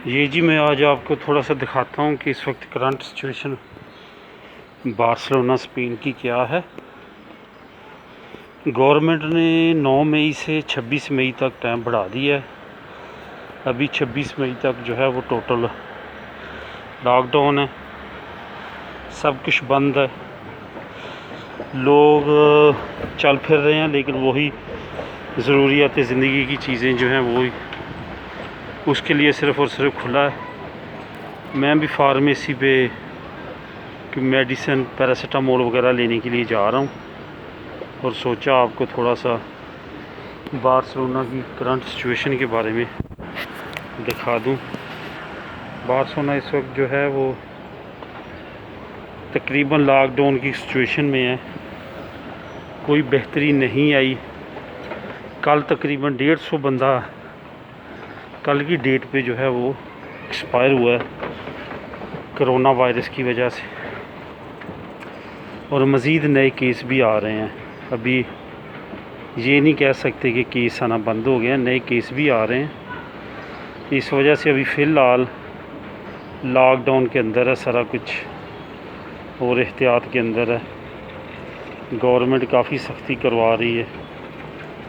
ये जी मैं आज आपको थोड़ा सा दिखाता हूँ कि इस वक्त करंट सिचुएशन बार्सिलोना स्पेन की क्या है। गवर्नमेंट ने 9 मई से 26 मई तक टाइम बढ़ा दिया है। अभी 26 मई तक जो है वो टोटल लॉकडाउन है, सब कुछ बंद है। लोग चल फिर रहे हैं, लेकिन वही ज़रूरियात ज़िंदगी की चीज़ें जो हैं वो उसके लिए सिर्फ़ और सिर्फ खुला है। मैं भी फार्मेसी पे कि मेडिसिन पैरासीटामोल वगैरह लेने के लिए जा रहा हूँ और सोचा आपको थोड़ा सा बार्सिलोना की करंट सिचुएशन के बारे में दिखा दूँ। बार्सिलोना इस वक्त जो है वो तकरीबन लॉकडाउन की सिचुएशन में है, कोई बेहतरी नहीं आई। कल तकरीबन 150 बंदा कल की डेट पे जो है वो एक्सपायर हुआ है कोरोना वायरस की वजह से, और मज़ीद नए केस भी आ रहे हैं। अभी ये नहीं कह सकते कि केस आना बंद हो गया, नए केस भी आ रहे हैं। इस वजह से अभी फ़िलहाल लॉकडाउन के अंदर है सारा कुछ और एहतियात के अंदर है। गवर्नमेंट काफ़ी सख्ती करवा रही है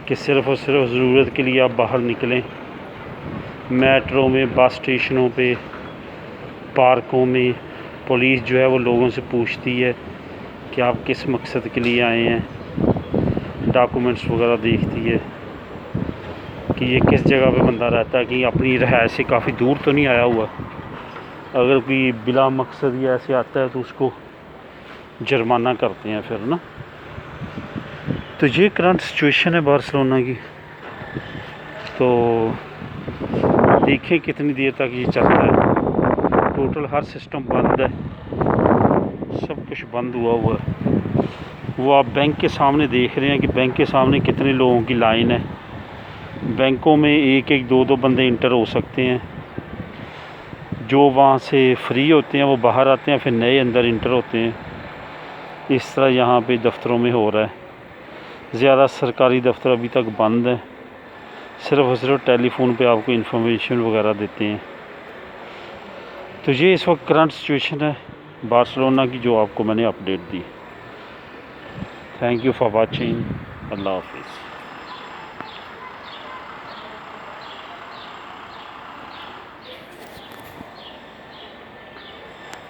कि सिर्फ़ और सिर्फ ज़रूरत के लिए आप बाहर निकलें। मेट्रो में, बस स्टेशनों पे, पार्कों में पुलिस जो है वो लोगों से पूछती है कि आप किस मकसद के लिए आए हैं। डॉक्यूमेंट्स वगैरह देखती है कि ये किस जगह पे बंदा रहता है, कि अपनी रिहाइश से काफ़ी दूर तो नहीं आया हुआ। अगर कोई बिला मकसद या ऐसे आता है तो उसको जुर्माना करते हैं फिर ना। तो ये करंट सिचुएशन है बार्सिलोना की। तो देखें कितनी देर तक ये चलता है। टोटल हर सिस्टम बंद है, सब कुछ बंद हुआ है। वो आप बैंक के सामने देख रहे हैं कि बैंक के सामने कितने लोगों की लाइन है। बैंकों में एक एक दो दो बंदे इंटर हो सकते हैं। जो वहाँ से फ्री होते हैं वो बाहर आते हैं, फिर नए अंदर इंटर होते हैं। इस तरह यहाँ पे दफ्तरों में हो रहा है। ज़्यादा सरकारी दफ्तर अभी तक बंद है, सिर्फ़ और सिर्फ टेलीफोन पे आपको इन्फॉर्मेशन वगैरह देते हैं। तो ये इस वक्त करंट सिचुएशन है बार्सिलोना की, जो आपको मैंने अपडेट दी। Thank you for watching. अल्लाह हाफिज़।